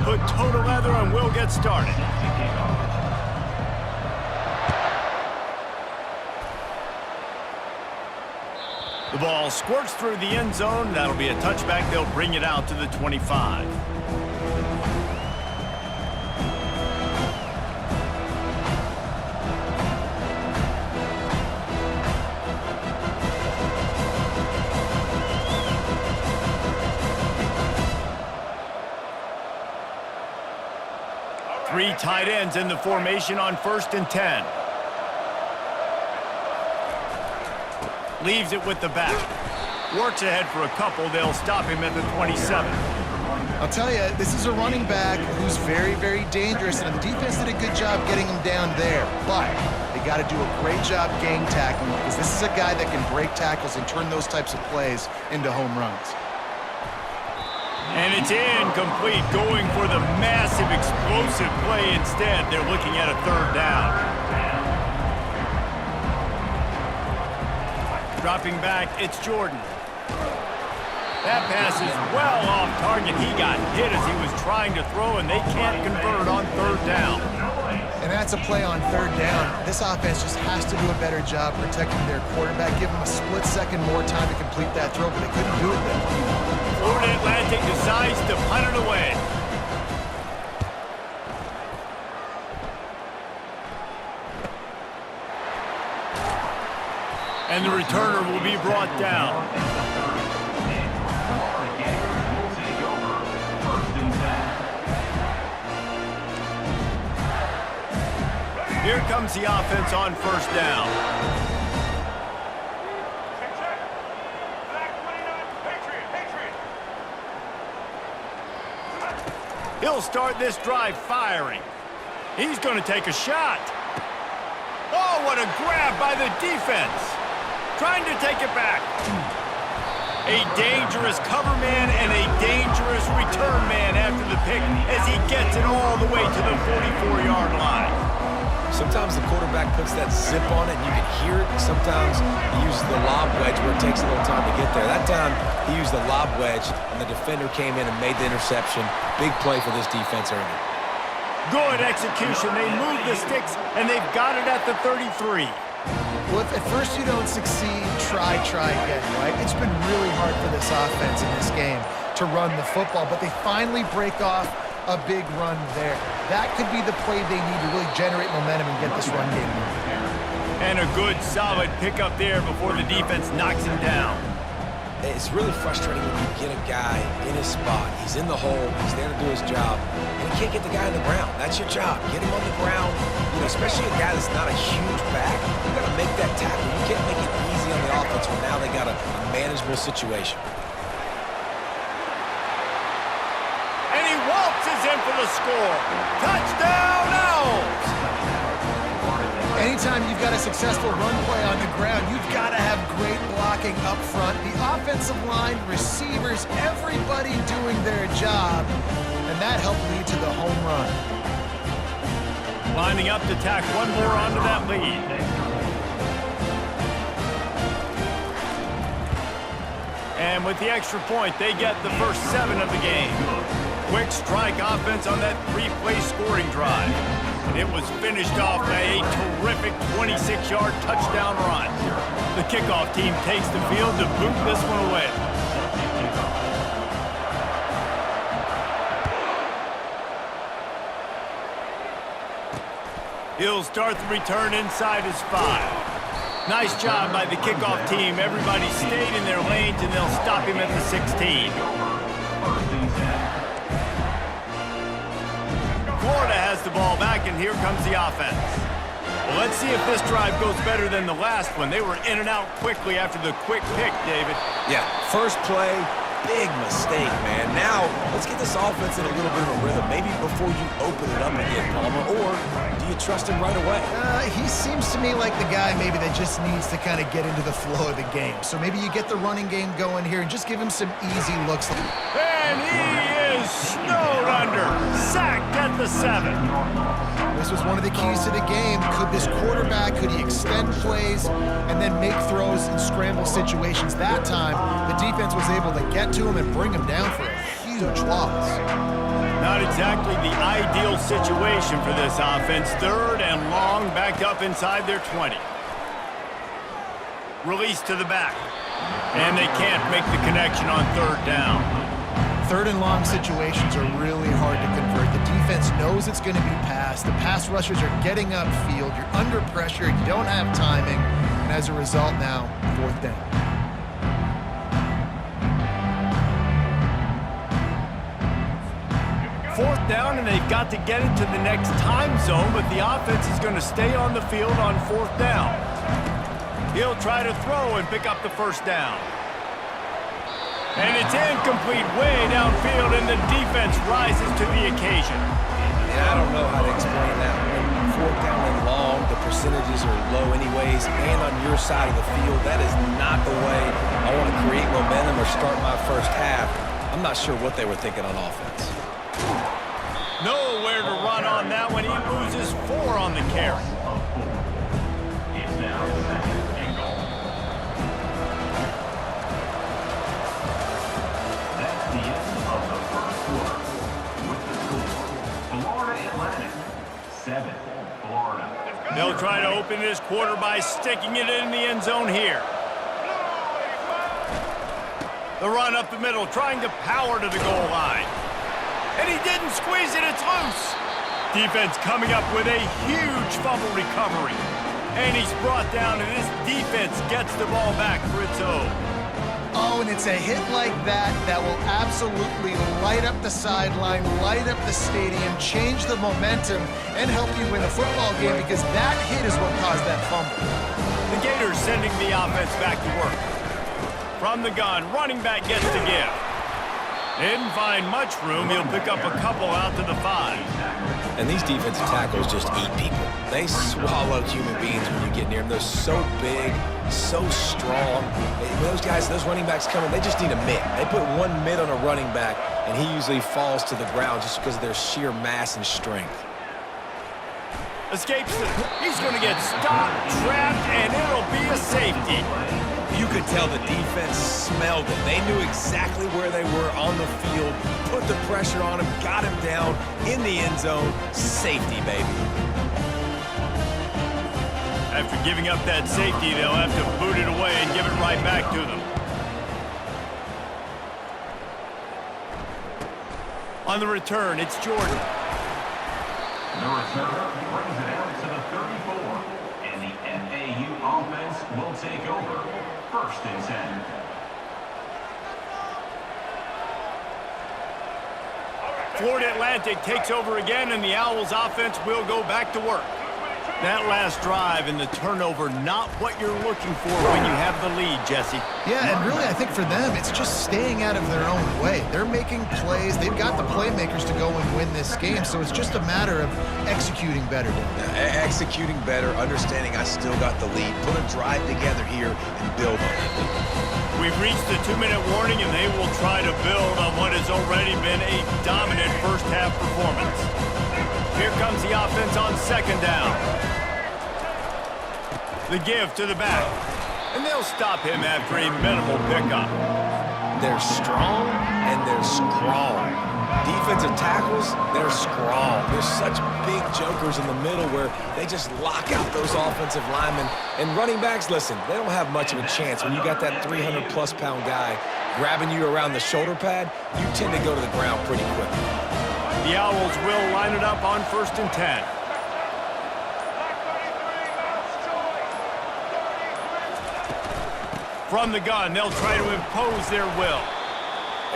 put toe to leather and we'll get started. The ball squirts through the end zone. That'll be a touchback. They'll bring it out to the 25. Three tight ends in the formation on 1st and 10. Leaves it with the back. Works ahead for a couple. They'll stop him at the 27. I'll tell you, this is a running back who's very, very dangerous, and the defense did a good job getting him down there. But they got to do a great job gang tackling because this is a guy that can break tackles and turn those types of plays into home runs. And it's incomplete, going for the massive explosive play instead. They're looking at a 3rd down. Dropping back, it's Jordan. That pass is well off target. He got hit as he was trying to throw, and they can't convert on 3rd down. And that's a play on 3rd down. This offense just has to do a better job protecting their quarterback. Give them a split second more time to complete that throw, but they couldn't do it then. Florida Atlantic decides to punt it away. And the returner will be brought down. Here comes the offense on 1st down. He'll start this drive firing. He's going to take a shot. Oh, what a grab by the defense. Trying to take it back. A dangerous cover man and a dangerous return man after the pick as he gets it all the way to the 44-yard line. Sometimes the quarterback puts that zip on it and you can hear it. Sometimes he uses the lob wedge where it takes a little time to get there. That time he used the lob wedge and the defender came in and made the interception. Big play for this defense early. Good execution. They move the sticks and they've got it at the 33. Well, if at first you don't succeed, try again, right? It's been really hard for this offense in this game to run the football, but they finally break off a big run there. That could be the play they need to really generate momentum and get this run game moving. And a good, solid pickup there before the defense knocks him down. It's really frustrating when you get a guy in his spot. He's in the hole. He's there to do his job. And you can't get the guy on the ground. That's your job. Get him on the ground. You know, especially a guy that's not a huge back. You got to make that tackle. You can't make it easy on the offense when now they got a manageable situation. And he waltzes in for the score. Touchdown, Owls! Anytime you've got a successful run play on the ground, you've got to have great blocking up front. The offensive line, receivers, everybody doing their job, and that helped lead to the home run. Lining up to tack one more onto that lead. And with the extra point, they get the first 7 of the game. Quick strike offense on that 3-play scoring drive. And it was finished off by a terrific 26-yard touchdown run. The kickoff team takes the field to boot this one away. He'll start the return inside his 5. Nice job by the kickoff team. Everybody stayed in their lanes, and they'll stop him at the 16. Florida has the ball back, and here comes the offense. Well, let's see if this drive goes better than the last one. They were in and out quickly after the quick pick, David. Yeah, first play, big mistake, man. Now, let's get this offense in a little bit of a rhythm. Maybe before you open it up again, Palmer, or do you trust him right away? He seems to me like the guy maybe that just needs to kind of get into the flow of the game. So maybe you get the running game going here and just give him some easy looks. And he is snowed under, sacked at the 7. This was one of the keys to the game. Could this quarterback, could he extend plays and then make throws in scramble situations? That time, the defense was able to get to him and bring him down for a huge loss. Not exactly the ideal situation for this offense. 3rd and long, backed up inside their 20. Release to the back. And they can't make the connection on 3rd down. 3rd and long situations are really hard to convert. The defense knows it's going to be passed. The pass rushers are getting upfield. You're under pressure. You don't have timing. And as a result now, 4th down. Fourth down, and they've got to get it to the next time zone, but the offense is going to stay on the field on 4th down. He'll try to throw and pick up the 1st down. And it's incomplete way downfield, and the defense rises to the occasion. And I don't know how to explain that. When 4th down and long, the percentages are low anyways, and on your side of the field, that is not the way I want to create momentum or start my first half. I'm not sure what they were thinking on offense. Nowhere to run on that one. He loses 4 on the carry. That's the end of the first quarter. With the score, Florida Atlantic, 7, Florida. They'll try to open this quarter by sticking it in the end zone here. The run up the middle, trying to power to the goal line. And he didn't squeeze it, it's loose. Defense coming up with a huge fumble recovery. And he's brought down, and this defense gets the ball back for its own. Oh, and it's a hit like that that will absolutely light up the sideline, light up the stadium, change the momentum, and help you win a football game because that hit is what caused that fumble. The Gators sending the offense back to work. From the gun, running back gets the give. Didn't find much room. He'll pick up a couple out to the 5. And these defensive tackles just eat people. They swallow human beings when you get near them. They're so big, so strong. Those guys, those running backs coming, they just need a mitt. They put one mitt on a running back, and he usually falls to the ground just because of their sheer mass and strength. Escapes it. He's going to get stopped, trapped, and it'll be a safety. You could tell the defense smelled it. They knew exactly where they were on the field, put the pressure on him, got him down in the end zone. Safety, baby. After giving up that safety, they'll have to boot it away and give it right back to them. On the return, it's Jordan. The return brings it out to the 34, and the FAU offense will take over. 1st and 10. Florida Atlantic takes over again, and the Owls offense will go back to work. That last drive and the turnover, not what you're looking for when you have the lead, Jesse. Yeah, and really I think for them, it's just staying out of their own way. They're making plays. They've got the playmakers to go and win this game, so it's just a matter of executing better. Executing better, understanding I still got the lead. Put a drive together here and build on it. We've reached the 2-minute warning, and they will try to build on what has already been a dominant first-half performance. Here comes the offense on 2nd down. The give to the back. And they'll stop him after a minimal pickup. They're strong and they're strong. Defensive tackles, they're strong. They're such big jokers in the middle where they just lock out those offensive linemen. And running backs, listen, they don't have much of a chance. When you got that 300-plus pound guy grabbing you around the shoulder pad, you tend to go to the ground pretty quickly. The Owls will line it up on 1st and 10. From the gun, they'll try to impose their will.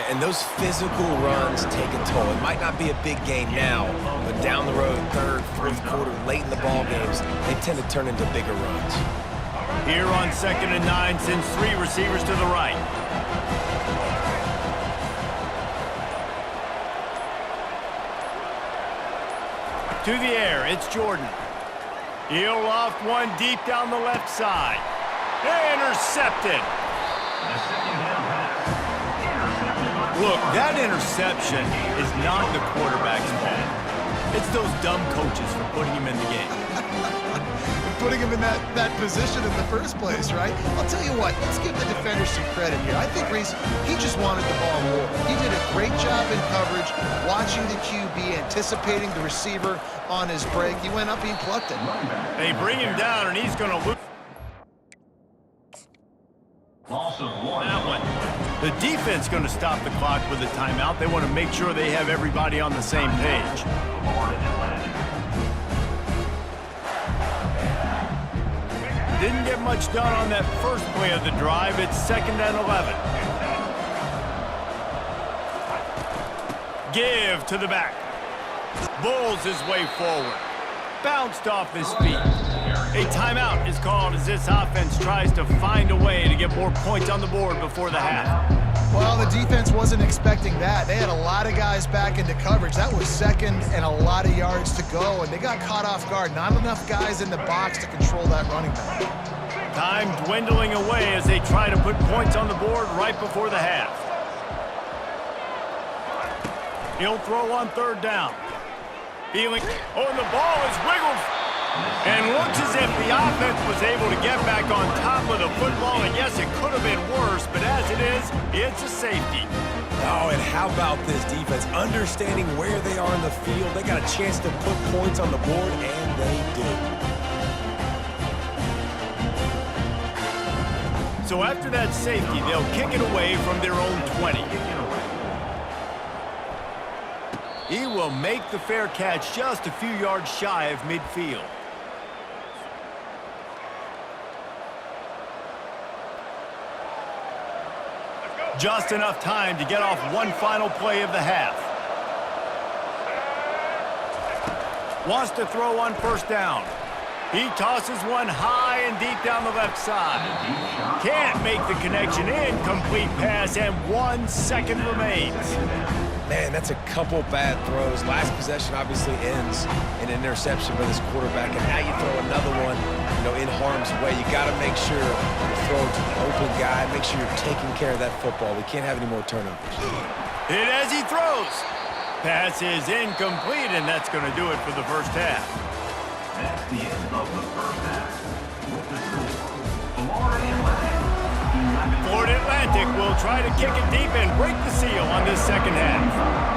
And those physical runs take a toll. It might not be a big gain now, but down the road, 3rd, 4th quarter, late in the ball games, they tend to turn into bigger runs. Here on 2nd and 9, sends 3 receivers to the right. To the air, it's Jordan. He'll loft one deep down the left side. Intercepted. Look, that interception is not the quarterback's fault. It's those dumb coaches for putting him in the game. putting him in that position in the first place, right? I'll tell you what, let's give the defenders some credit here. I think Reese, he just wanted the ball more. He did a great job in coverage, watching the QB, anticipating the receiver on his break. He went up, he plucked it. They bring him down, and he's going to lose Loss of one. that one. The defense going to stop the clock with a timeout. They want to make sure they have everybody on the same page. Florida Atlantic. Didn't get much done on that first play of the drive. It's 2nd and 11. Give to the back. Bulls his way forward. Bounced off his feet. A timeout is called as this offense tries to find a way to get more points on the board before the half. Well, the defense wasn't expecting that. They had a lot of guys back into coverage. That was 2nd and a lot of yards to go, and they got caught off guard. Not enough guys in the box to control that running back. Time dwindling away as they try to put points on the board right before the half. He'll throw on 3rd down. Feeling, oh, and the ball is wiggled. And looks as if the offense was able to get back on top of the football. And yes, it could have been worse, but as it is, it's a safety. Oh, and how about this defense? Understanding where they are in the field. They got a chance to put points on the board, and they did. So after that safety, they'll kick it away from their own 20. He will make the fair catch just a few yards shy of midfield. Just enough time to get off one final play of the half. Wants to throw on 1st down. He tosses one high and deep down the left side. Can't make the connection. Incomplete pass, and 1 second remains. Man, that's a couple bad throws. Last possession obviously ends in an interception by this quarterback, and now you throw another one, in harm's way. You got to make sure you throw it to the open guy. Make sure you're taking care of that football. We can't have any more turnovers. Hit as he throws. Pass is incomplete, and that's going to do it for the first half. That's the end of the first half. With the score, Florida Atlantic. Florida Atlantic will try to kick it deep and break the seal on this second half.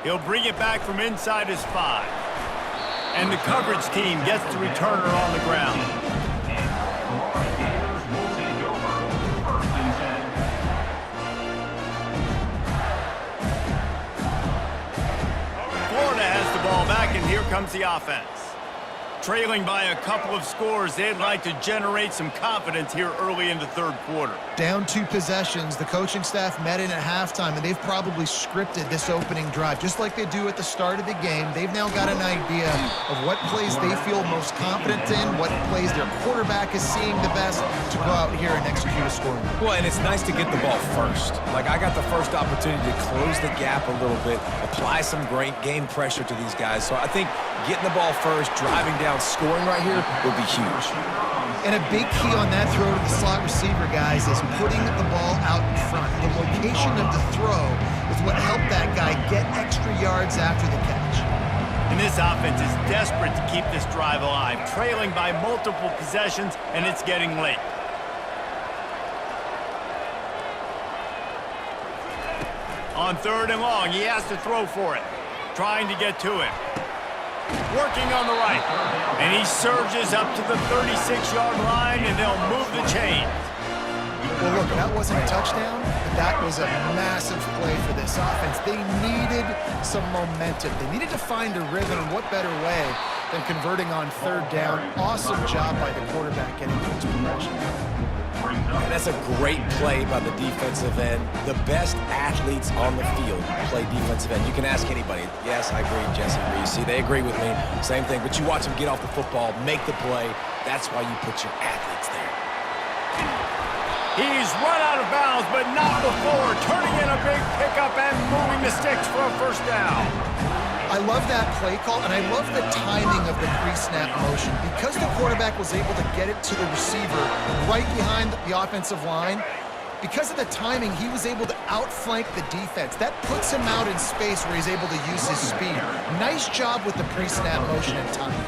He'll bring it back from inside his 5. And the coverage team gets the returner on the ground. Florida Gators will take over 1st and 10. Florida has the ball back, and here comes the offense. Trailing by a couple of scores, they'd like to generate some confidence here early in the 3rd quarter. Down 2 possessions, the coaching staff met in at halftime, and they've probably scripted this opening drive. Just like they do at the start of the game, they've now got an idea of what plays they feel most confident in, what plays their quarterback is seeing the best to go out here and execute a scoring. Well, and it's nice to get the ball first. Like, I got the first opportunity to close the gap a little bit, apply some great game pressure to these guys. So I think getting the ball first, driving down, scoring right here would be huge. And a big key on that throw to the slot receiver, guys, is putting the ball out in front. The location of the throw is what helped that guy get extra yards after the catch. And this offense is desperate to keep this drive alive, trailing by multiple possessions, and it's getting late. On 3rd and long, he has to throw for it, trying to get to it. Working on the right, and he surges up to the 36-yard line, and they'll move the chains. Well, look, that wasn't a touchdown, but that was a massive play for this offense. They needed some momentum. They needed to find a rhythm, and what better way than converting on 3rd down. Awesome job by the quarterback getting to his progression. And that's a great play by the defensive end. The best athletes on the field play defensive end. You can ask anybody. Yes, I agree, Jesse Reese. They agree with me. Same thing. But you watch them get off the football, make the play. That's why you put your athletes there. He's run out of bounds, but not before turning in a big pickup and moving the sticks for a 1st down. I love that play call, and I love the timing of the pre-snap motion. Because the quarterback was able to get it to the receiver right behind the offensive line, because of the timing, he was able to outflank the defense. That puts him out in space where he's able to use his speed. Nice job with the pre-snap motion and timing.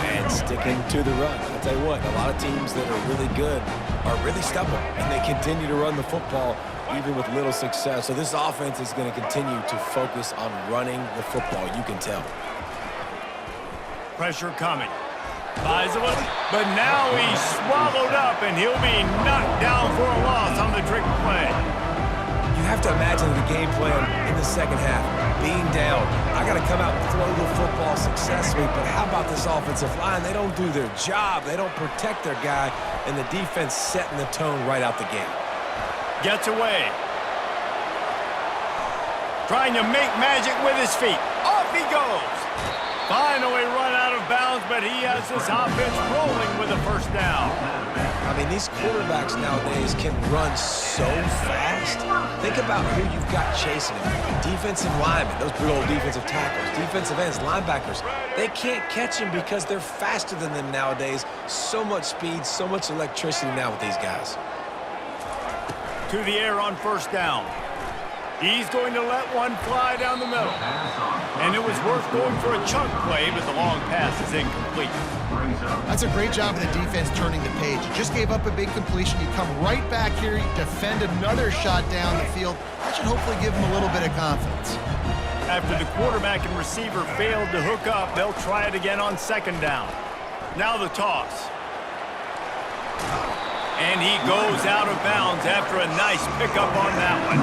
And sticking to the run. I'll tell you what, a lot of teams that are really good are really stubborn, and they continue to run the football even with little success. So this offense is going to continue to focus on running the football. You can tell. Pressure coming. Buys a little, but now he's swallowed up, and he'll be knocked down for a loss on the trick play. You have to imagine the game plan in the second half. Being down, I got to come out and throw the football successfully, but how about this offensive line? They don't do their job. They don't protect their guy, and the defense setting the tone right out the gate. Gets away. Trying to make magic with his feet. Off he goes. Finally run out of bounds, but he has this offense rolling with a first down. I mean, these quarterbacks nowadays can run so fast. Think about who you've got chasing him. Defensive linemen, those big old defensive tackles, defensive ends, linebackers. They can't catch him because they're faster than them nowadays. So much speed, so much electricity now with these guys. To the air on first down. He's going to let one fly down the middle. And it was worth going for a chunk play, but the long pass is incomplete. That's a great job of the defense turning the page. You just gave up a big completion. You come right back here, you defend another shot down the field. That should hopefully give them a little bit of confidence. After the quarterback and receiver failed to hook up, they'll try it again on second down. Now the toss. And he goes out of bounds after a nice pickup on that one.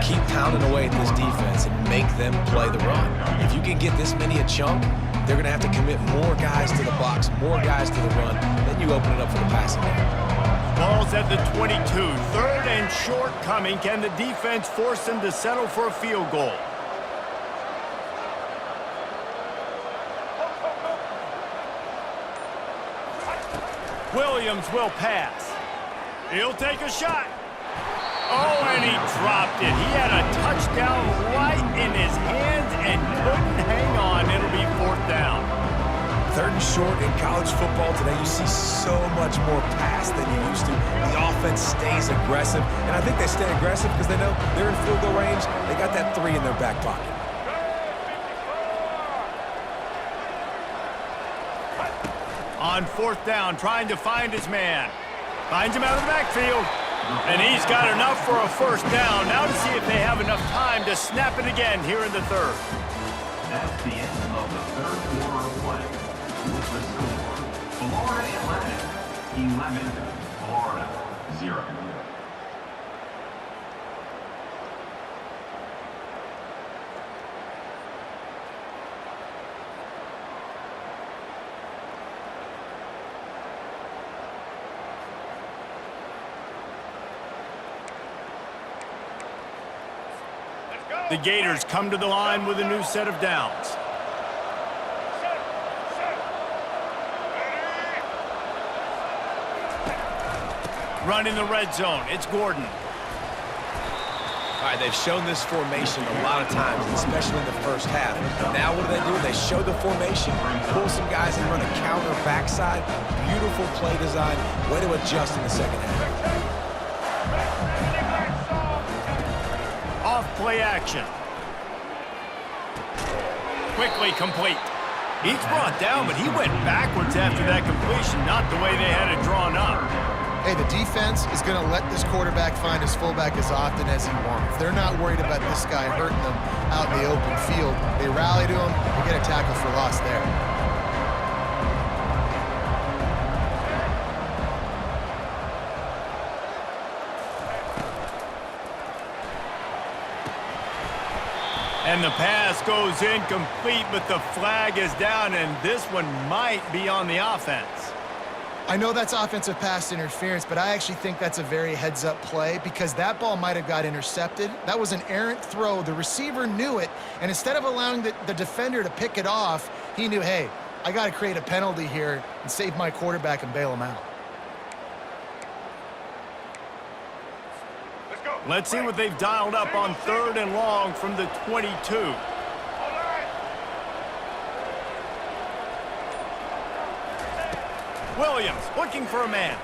Keep pounding away at this defense and make them play the run. If you can get this many a chunk, they're going to have to commit more guys to the box, more guys to the run, then you open it up for the passing game. Ball's at the 22. Third and short coming. Can the defense force them to settle for a field goal? Williams will pass. He'll take a shot. Oh, and he dropped it. He had a touchdown right in his hands and couldn't hang on. It'll be fourth down. Third and short in college football today, you see so much more pass than you used to. The offense stays aggressive, and I think they stay aggressive because they know they're in field goal range. They got that 3 in their back pocket. On fourth down, trying to find his man. Finds him out of the backfield. And he's got enough for a first down. Now to see if they have enough time to snap it again here in the third. That's the end of the third quarter of play. With the score, Florida Atlantic 11, Florida 0. The Gators come to the line with a new set of downs. Running the red zone, it's Gordon. All right, they've shown this formation a lot of times, especially in the first half. Now what do? They show the formation, pull some guys and run a counter backside. Beautiful play design. Way to adjust in the second half. Off-play action. Quickly complete. He's brought down, but he went backwards after that completion, not the way they had it drawn up. Hey, the defense is going to let this quarterback find his fullback as often as he wants. They're not worried about this guy hurting them out in the open field. They rally to him, they get a tackle for loss there. And the pass goes incomplete, but the flag is down, and this one might be on the offense. I know that's offensive pass interference, but I actually think that's a very heads-up play because that ball might have got intercepted. That was an errant throw. The receiver knew it, and instead of allowing the defender to pick it off, he knew, hey, I got to create a penalty here and save my quarterback and bail him out. Let's see what they've dialed up on third and long from the 22. Williams looking for a man.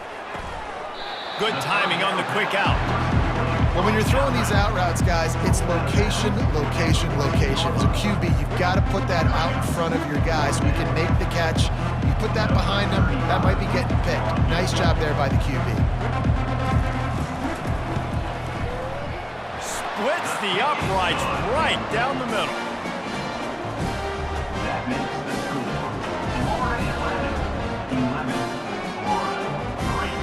Good timing on the quick out. Well, when you're throwing these out routes, guys, it's location, location, location. As a QB, you've got to put that out in front of your guy so he can make the catch. You put that behind him, that might be getting picked. Nice job there by the QB. Splits the uprights right down the middle. That makes the score Florida Atlantic 11, Florida 3.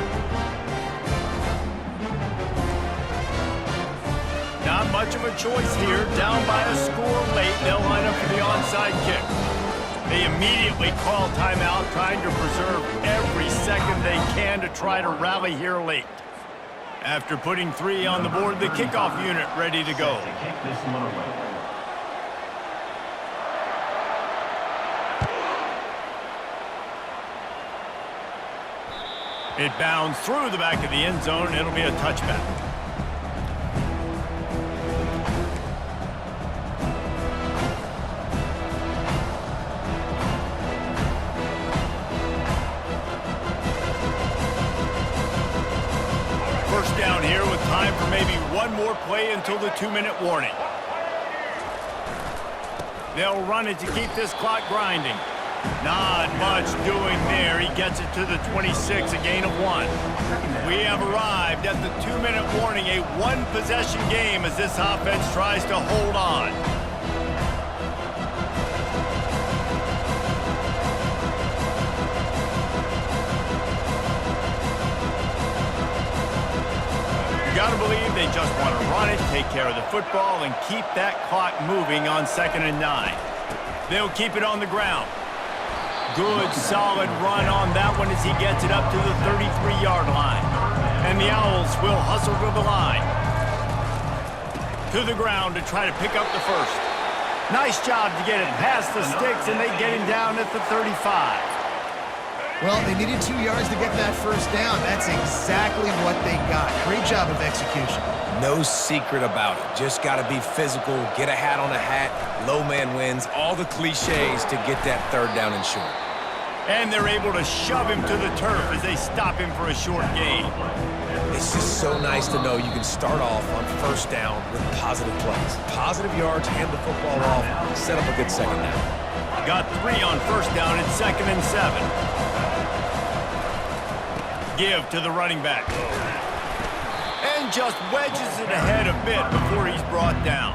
Not much of a choice here. Down by a score late, they'll line up for the onside kick. They immediately call timeout, trying to preserve every second they can to try to rally here late. After putting 3 on the board, the kickoff unit ready to go. To kick this one away. It bounds through the back of the end zone. It'll be a touchback. First down here with time for maybe one more play until the 2-minute warning. They'll run it to keep this clock grinding. Not much doing there. He gets it to the 26, a gain of 1. We have arrived at the 2-minute warning, a one-possession game as this offense tries to hold on. You gotta believe they just want to run it, take care of the football, and keep that clock moving on 2nd and 9. They'll keep it on the ground. Good, solid run on that one as he gets it up to the 33-yard line. And the Owls will hustle to the line. To the ground to try to pick up the first. Nice job to get it past the sticks, and they get him down at the 35. Well, they needed 2 yards to get that first down. That's exactly what they got. Great job of execution. No secret about it. Just got to be physical, get a hat on a hat, low man wins, all the cliches to get that 3rd down and short. And they're able to shove him to the turf as they stop him for a short gain. It's just so nice to know you can start off on 1st down with positive plays. Positive yards, hand the football off, set up a good 2nd down. Got 3 on 1st down and 2nd and 7. Give to the running back. And just wedges it ahead a bit before he's brought down.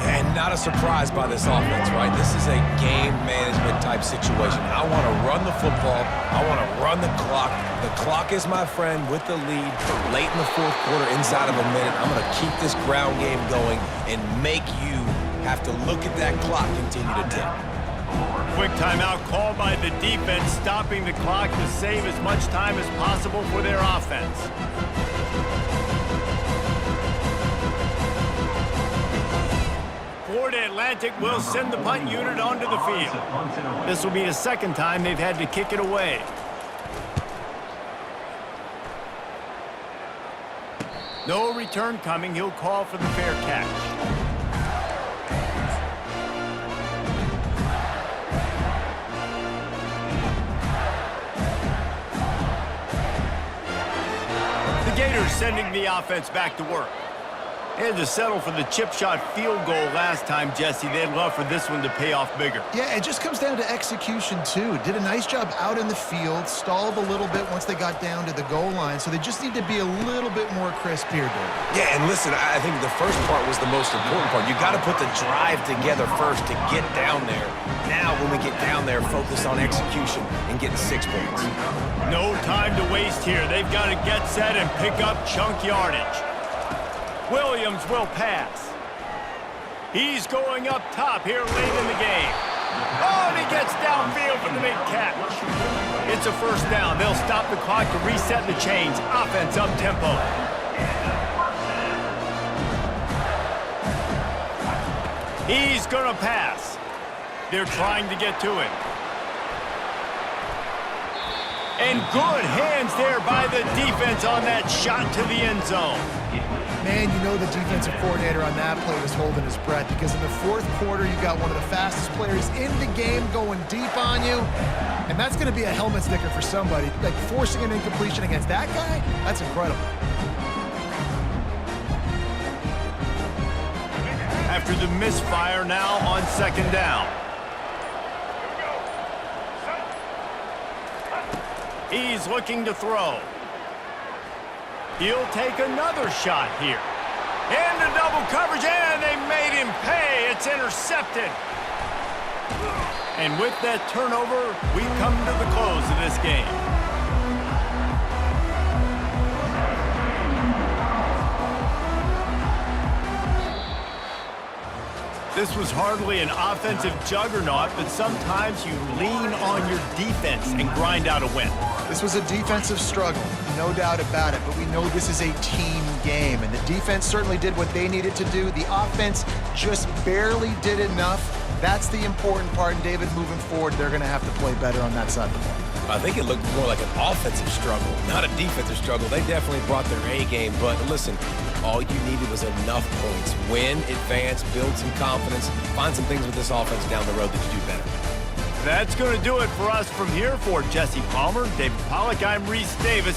And not a surprise by this offense, right? This is a game management type situation. I want to run the football. I want to run the clock. The clock is my friend with the lead. Late in the 4th quarter, inside of a minute, I'm going to keep this ground game going and make you have to look at that clock continue to tick. Quick timeout called by the defense, stopping the clock to save as much time as possible for their offense. Florida Atlantic will send the punt unit onto the field. This will be the 2nd time they've had to kick it away. No return coming. He'll call for the fair catch. The Gators sending the offense back to work. They had to settle for the chip shot field goal last time, Jesse. They'd love for this one to pay off bigger. Yeah, it just comes down to execution, too. Did a nice job out in the field, stalled a little bit once they got down to the goal line, so they just need to be a little bit more crisp here, Dave. Yeah, and listen, I think the first part was the most important part. You got to put the drive together first to get down there. Now, when we get down there, focus on execution and getting 6 points. No time to waste here. They've got to get set and pick up chunk yardage. Williams will pass. He's going up top here late in the game. Oh, and he gets downfield for the big catch. It's a 1st down. They'll stop the clock to reset the chains. Offense up tempo. He's going to pass. They're trying to get to him. And good hands there by the defense on that shot to the end zone. Man, you know the defensive coordinator on that play was holding his breath because in the fourth quarter, you got one of the fastest players in the game going deep on you, and that's going to be a helmet sticker for somebody. Like forcing an incompletion against that guy, that's incredible. After the misfire, now on second down. He's looking to throw. He'll take another shot here. Into double coverage, and they made him pay. It's intercepted. And with that turnover, we come to the close of this game. This was hardly an offensive juggernaut, but sometimes you lean on your defense and grind out a win. This was a defensive struggle, no doubt about it, but we know this is a team game, and the defense certainly did what they needed to do. The offense just barely did enough. That's the important part, and David, moving forward, they're going to have to play better on that side of the ball. I think it looked more like an offensive struggle, not a defensive struggle. They definitely brought their A game, but listen, all you needed was enough points. Win, advance, build some confidence, find some things with this offense down the road that you do better. That's going to do it for us from here. For Jesse Palmer, David Pollack, I'm Reese Davis.